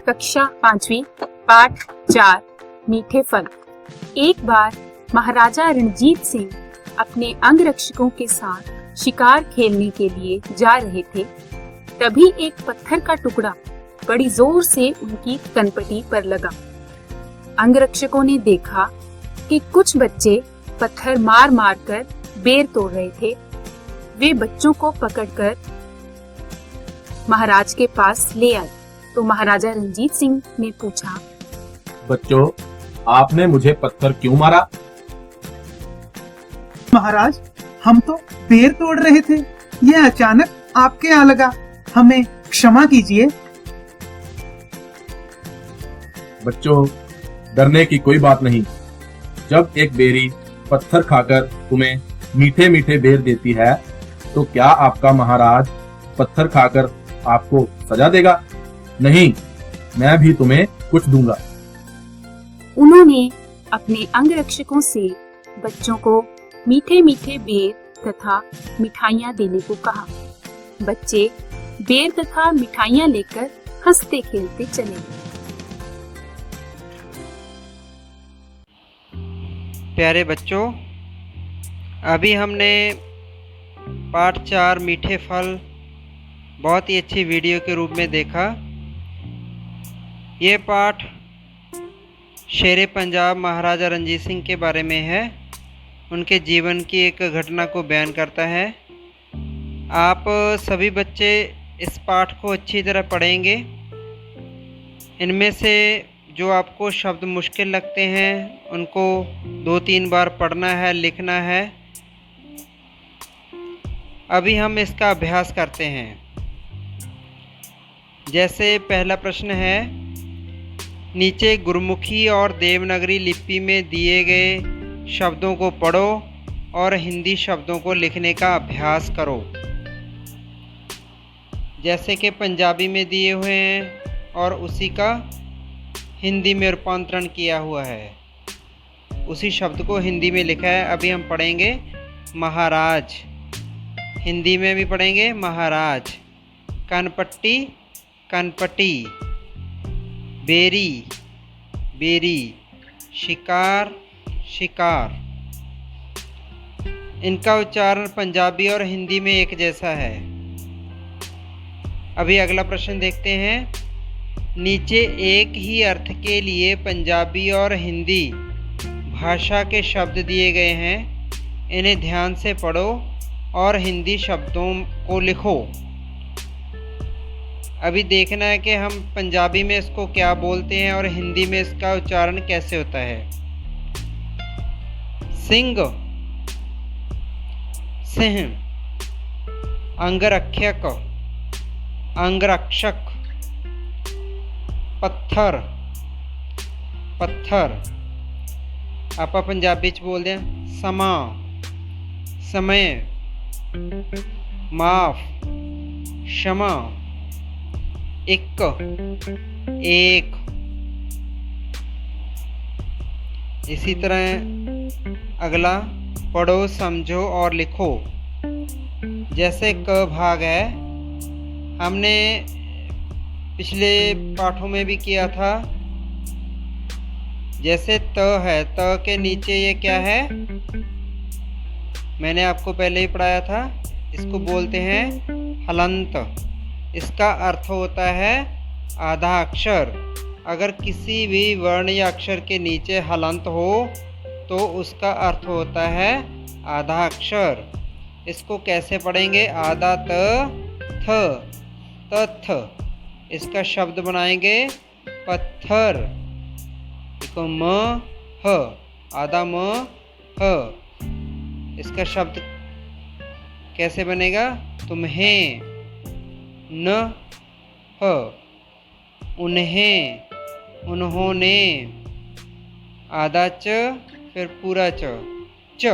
कक्षा 5वीं पाठ 4 मीठे फल। एक बार महाराजा रणजीत सिंह अपने अंगरक्षकों के साथ शिकार खेलने के लिए जा रहे थे। तभी एक पत्थर का टुकड़ा बड़ी जोर से उनकी कनपटी पर लगा। अंगरक्षकों ने देखा कि कुछ बच्चे पत्थर मार मार कर बेर तोड़ रहे थे। वे बच्चों को पकड़कर महाराज के पास ले आए तो महाराजा रणजीत सिंह ने पूछा, बच्चों, आपने मुझे पत्थर क्यों मारा? महाराज, हम तो बेर तोड़ रहे थे। यह अचानक आपके यहाँ लगा। हमें क्षमा कीजिए। बच्चों, डरने की कोई बात नहीं। जब एक बेरी पत्थर खाकर तुम्हें मीठे मीठे बेर देती है तो क्या आपका महाराज पत्थर खाकर आपको सजा देगा? नहीं, मैं भी तुम्हें कुछ दूंगा। उन्होंने अपने अंगरक्षकों से बच्चों को मीठे मीठे बेर तथा मिठाइयाँ देने को कहा। बच्चे बेर तथा मिठाइयाँ लेकर हंसते खेलते चले गए। प्यारे बच्चों, अभी हमने पाठ 4 मीठे फल बहुत ही अच्छी वीडियो के रूप में देखा। ये पाठ शेरे पंजाब महाराजा रणजीत सिंह के बारे में है। उनके जीवन की एक घटना को बयान करता है। आप सभी बच्चे इस पाठ को अच्छी तरह पढ़ेंगे। इनमें से जो आपको शब्द मुश्किल लगते हैं उनको 2-3 बार पढ़ना है, लिखना है। अभी हम इसका अभ्यास करते हैं। जैसे पहला प्रश्न है, नीचे गुरमुखी और देवनागरी लिपि में दिए गए शब्दों को पढ़ो और हिंदी शब्दों को लिखने का अभ्यास करो। जैसे कि पंजाबी में दिए हुए हैं और उसी का हिंदी में रूपांतरण किया हुआ है। उसी शब्द को हिंदी में लिखा है। अभी हम पढ़ेंगे महाराज। हिंदी में भी पढ़ेंगे महाराज। कनपट्टी, कनपटी। Berry, berry. शिकार, शिकार। इनका उच्चारण पंजाबी और हिंदी में एक जैसा है। अभी अगला प्रश्न देखते हैं। नीचे एक ही अर्थ के लिए पंजाबी और हिंदी भाषा के शब्द दिए गए हैं। इन्हें ध्यान से पढ़ो और हिंदी शब्दों को लिखो। अभी देखना है कि हम पंजाबी में इसको क्या बोलते हैं और हिंदी में इसका उच्चारण कैसे होता है। सिंह, सिंह। अंगरक्षक, अंगरक्षक। पत्थर, पत्थर। ਆਪਾਂ पंजाबी च बोलते हैं समा, समय। माफ, क्षमा। एक, एक। इसी तरह अगला पढ़ो, समझो और लिखो। जैसे क भाग है, हमने पिछले पाठों में भी किया था। जैसे त है, त के नीचे ये क्या है? मैंने आपको पहले ही पढ़ाया था। इसको बोलते हैं हलंत। इसका अर्थ होता है आधा अक्षर। अगर किसी भी वर्ण या अक्षर के नीचे हलंत हो तो उसका अर्थ होता है आधा अक्षर। इसको कैसे पढ़ेंगे? आधा त, थ, तथ। इसका शब्द बनाएंगे पत्थर। इसको म, ह, आधा म, ह। इसका शब्द कैसे बनेगा? तुम्हें, न, ह। उन्हें, उन्होंने, आधा च, फिर पूरा च, च।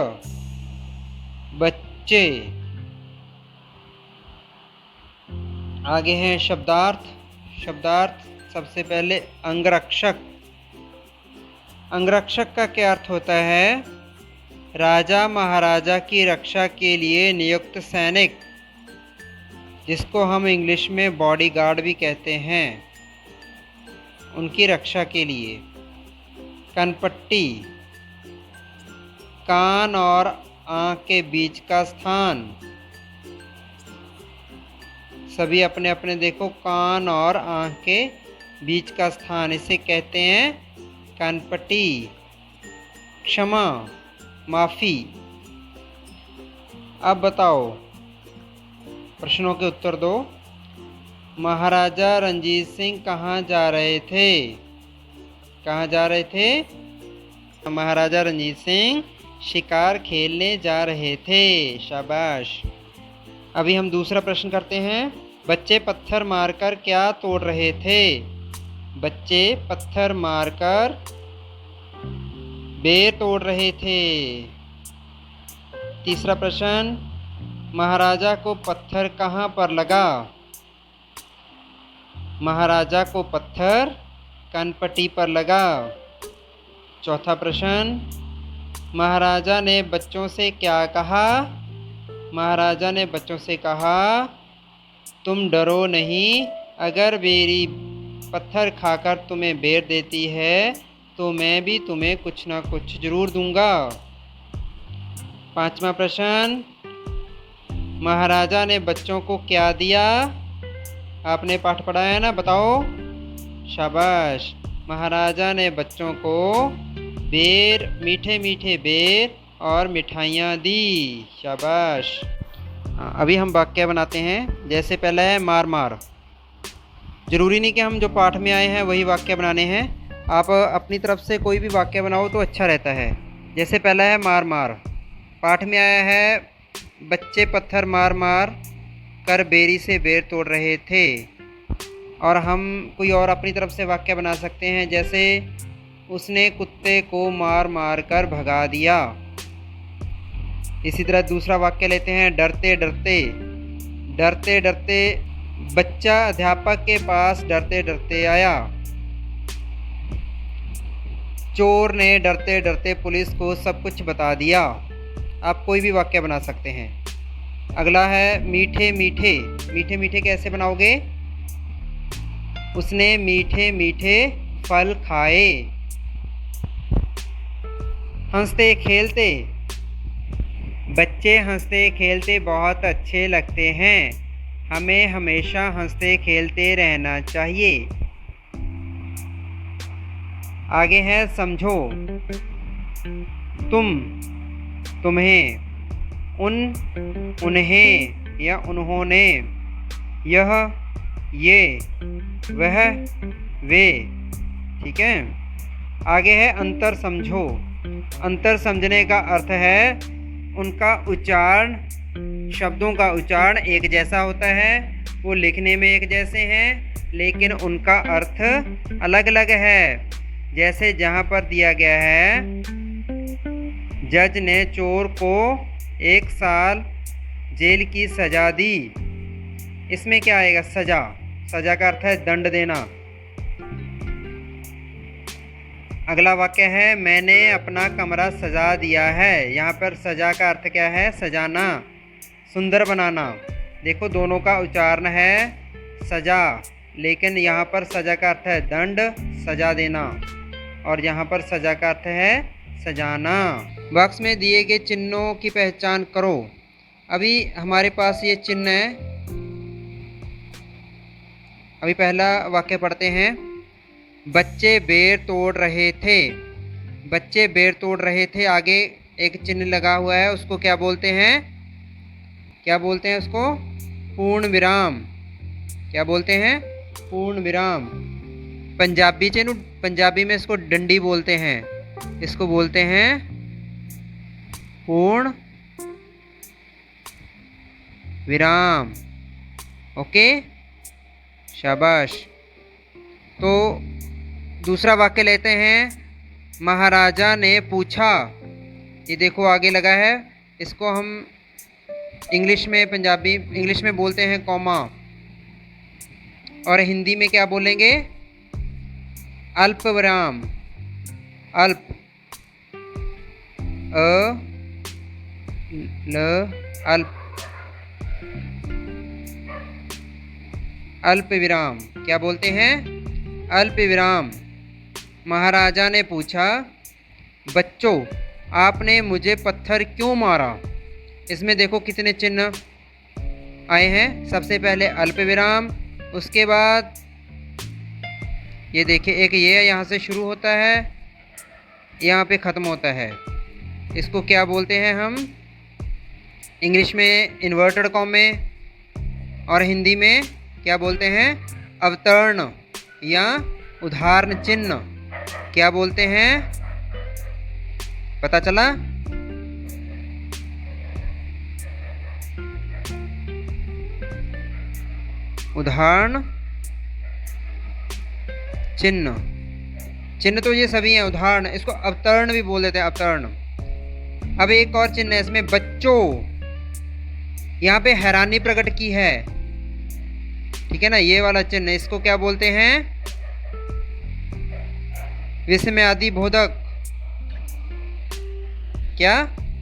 बच्चे। आगे हैं शब्दार्थ। शब्दार्थ सबसे पहले अंगरक्षक। अंगरक्षक का क्या अर्थ होता है? राजा महाराजा की रक्षा के लिए नियुक्त सैनिक, जिसको हम इंग्लिश में बॉडीगार्ड भी कहते हैं। उनकी रक्षा के लिए। कनपट्टी, कान और आँख के बीच का स्थान। सभी अपने अपने देखो, कान और आँख के बीच का स्थान, इसे कहते हैं कनपट्टी। क्षमा, माफ़ी। अब बताओ, प्रश्नों के उत्तर दो। महाराजा रणजीत सिंह कहाँ जा रहे थे? कहाँ जा रहे थे? महाराजा रणजीत सिंह शिकार खेलने जा रहे थे। शाबाश। अभी हम दूसरा प्रश्न करते हैं। बच्चे पत्थर मारकर क्या तोड़ रहे थे? बच्चे पत्थर मारकर बेर तोड़ रहे थे। तीसरा प्रश्न, महाराजा को पत्थर कहाँ पर लगा? महाराजा को पत्थर कनपट्टी पर लगा। चौथा प्रश्न, महाराजा ने बच्चों से क्या कहा? महाराजा ने बच्चों से कहा, तुम डरो नहीं, अगर बेरी पत्थर खाकर तुम्हें बेर देती है तो मैं भी तुम्हें कुछ ना कुछ जरूर दूंगा। पांचवा प्रश्न, महाराजा ने बच्चों को क्या दिया? आपने पाठ पढ़ा है ना, बताओ। शाबाश। महाराजा ने बच्चों को बेर, मीठे मीठे बेर और मिठाइयाँ दी। शाबाश। अभी हम वाक्य बनाते हैं। जैसे पहला है मार मार। ज़रूरी नहीं कि हम जो पाठ में आए हैं वही वाक्य बनाने हैं, आप अपनी तरफ से कोई भी वाक्य बनाओ तो अच्छा रहता है। जैसे पहला है मार मार। पाठ में आया है, बच्चे पत्थर मार मार कर बेरी से बेर तोड़ रहे थे। और हम कोई और अपनी तरफ से वाक्य बना सकते हैं, जैसे उसने कुत्ते को मार मार कर भगा दिया। इसी तरह दूसरा वाक्य लेते हैं, डरते डरते। डरते डरते बच्चा अध्यापक के पास डरते डरते आया। चोर ने डरते डरते पुलिस को सब कुछ बता दिया। आप कोई भी वाक्य बना सकते हैं। अगला है मीठे मीठे। मीठे मीठे कैसे बनाओगे? उसने मीठे मीठे फल खाए। हंसते खेलते। बच्चे हंसते खेलते बहुत अच्छे लगते हैं, हमें हमेशा हंसते खेलते रहना चाहिए। आगे है समझो। तुम, तुम्हें, उन, उन्हें या उन्होंने, यह, ये, वह, वे। ठीक है। आगे है अंतर समझो। अंतर समझने का अर्थ है उनका उच्चारण, शब्दों का उच्चारण एक जैसा होता है, वो लिखने में एक जैसे हैं, लेकिन उनका अर्थ अलग अलग है। जैसे जहाँ पर दिया गया है, जज ने चोर को 1 साल जेल की सजा दी। इसमें क्या आएगा? सजा। सजा का अर्थ है दंड देना। अगला वाक्य है मैंने अपना कमरा सजा दिया है। यहाँ पर सजा का अर्थ क्या है? सजाना, सुंदर बनाना। देखो दोनों का उच्चारण है सजा, लेकिन यहाँ पर सजा का अर्थ है दंड, सजा देना, और यहाँ पर सजा का अर्थ है सजाना। बॉक्स में दिए गए चिन्हों की पहचान करो। अभी हमारे पास ये चिन्ह है। अभी पहला वाक्य पढ़ते हैं। बच्चे बेर तोड़ रहे थे। बच्चे बेर तोड़ रहे थे, आगे एक चिन्ह लगा हुआ है, उसको क्या बोलते हैं? क्या बोलते हैं उसको? पूर्ण विराम। क्या बोलते हैं? पूर्ण विराम। पंजाबी चिन्ह, पंजाबी में इसको डंडी बोलते हैं, इसको बोलते हैं पूर्ण विराम। ओके, शाबाश। तो दूसरा वाक्य लेते हैं। महाराजा ने पूछा। ये देखो आगे लगा है, इसको हम इंग्लिश में, पंजाबी इंग्लिश में बोलते हैं कॉमा, और हिंदी में क्या बोलेंगे? अल्प विराम। अल्प, अल्प, अल्प विराम। क्या बोलते हैं? अल्प विराम। महाराजा ने पूछा, बच्चों आपने मुझे पत्थर क्यों मारा? इसमें देखो कितने चिन्ह आए हैं। सबसे पहले अल्प विराम, उसके बाद ये देखिए एक ये यहाँ से शुरू होता है, यहाँ पे ख़त्म होता है। इसको क्या बोलते हैं हम? इंग्लिश में इन्वर्टेड कॉमे और हिंदी में क्या बोलते हैं? अवतरण या उदाहरण चिन्ह। क्या बोलते हैं? पता चला? उदाहरण चिन्ह। चिन्ह तो ये सभी हैं, उदाहरण इसको अवतरण भी बोल देते हैं, अवतरण। अब एक और चिन्ह है इसमें, बच्चों। यहाँ पे हैरानी प्रकट की है, ठीक है ना, ये वाला चिन्ह, इसको क्या बोलते हैं? विस्मयादि बोधक। क्या?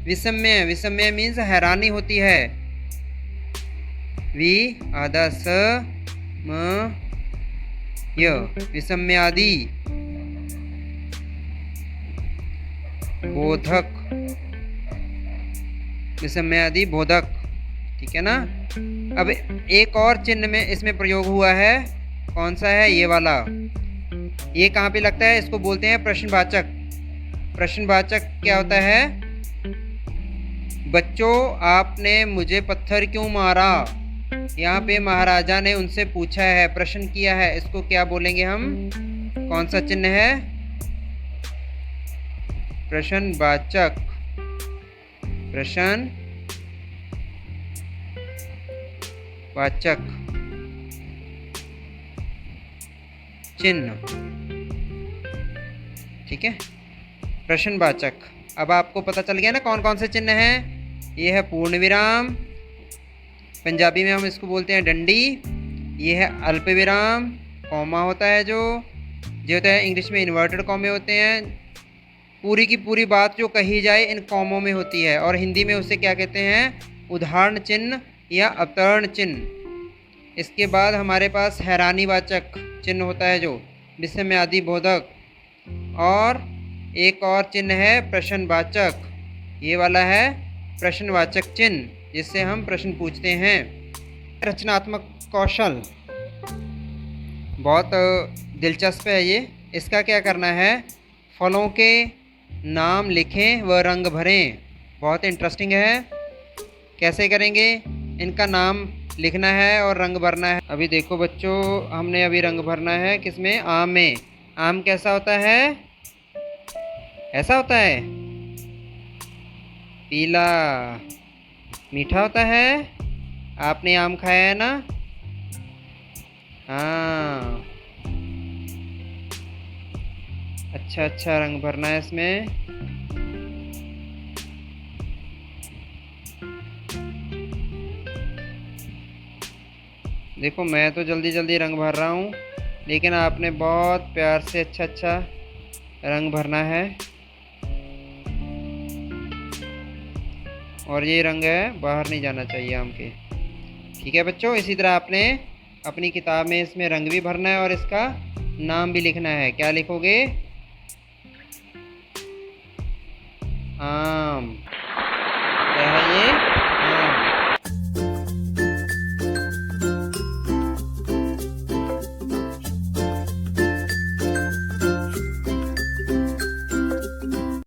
विस्मय। विस्मय मीन्स हैरानी होती है। वि आधा स म य, विस्मयादि बोधक। विस्मयादि बोधक, ठीक है ना। अब एक और चिन्ह में इसमें प्रयोग हुआ है, कौन सा है? ये वाला। ये कहाँ पे लगता है? इसको बोलते हैं प्रश्नवाचक। प्रश्नवाचक क्या होता है? बच्चों आपने मुझे पत्थर क्यों मारा? यहाँ पे महाराजा ने उनसे पूछा है, प्रश्न किया है, इसको क्या बोलेंगे हम? कौन सा चिन्ह है? प्रश्नवाचक। प्रश्नवाचक चिन्ह, ठीक है, प्रश्नवाचक। अब आपको पता चल गया ना कौन कौन से चिन्ह हैं? ये है पूर्ण विराम, पंजाबी में हम इसको बोलते हैं डंडी। ये है अल्प विराम, कॉमा होता है जो होता है, इंग्लिश में इन्वर्टेड कॉमे होते हैं। पूरी की पूरी बात जो कही जाए इन कॉमों में होती है, और हिंदी में उसे क्या कहते हैं? उदाहरण चिन्ह या अवतरण चिन्ह। इसके बाद हमारे पास हैरानीवाचक चिन्ह होता है जो विस्मयादि बोधक, और एक और चिन्ह है प्रश्नवाचक। ये वाला है प्रश्नवाचक चिन्ह, जिससे हम प्रश्न पूछते हैं। रचनात्मक कौशल बहुत दिलचस्प है ये। इसका क्या करना है? फलों के नाम लिखें व रंग भरें। बहुत इंटरेस्टिंग है। कैसे करेंगे? इनका नाम लिखना है और रंग भरना है। अभी देखो बच्चों, हमने अभी रंग भरना है किसमें? आम में। आम कैसा होता है? ऐसा होता है, पीला, मीठा होता है। आपने आम खाया है ना? हाँ, अच्छा अच्छा रंग भरना है इसमें। देखो मैं तो जल्दी जल्दी रंग भर रहा हूँ, लेकिन आपने बहुत प्यार से अच्छा अच्छा रंग भरना है। और ये रंग है, बाहर नहीं जाना चाहिए आम के, ठीक है बच्चों। इसी तरह आपने अपनी किताब में इसमें रंग भी भरना है और इसका नाम भी लिखना है। क्या लिखोगे? हाँ,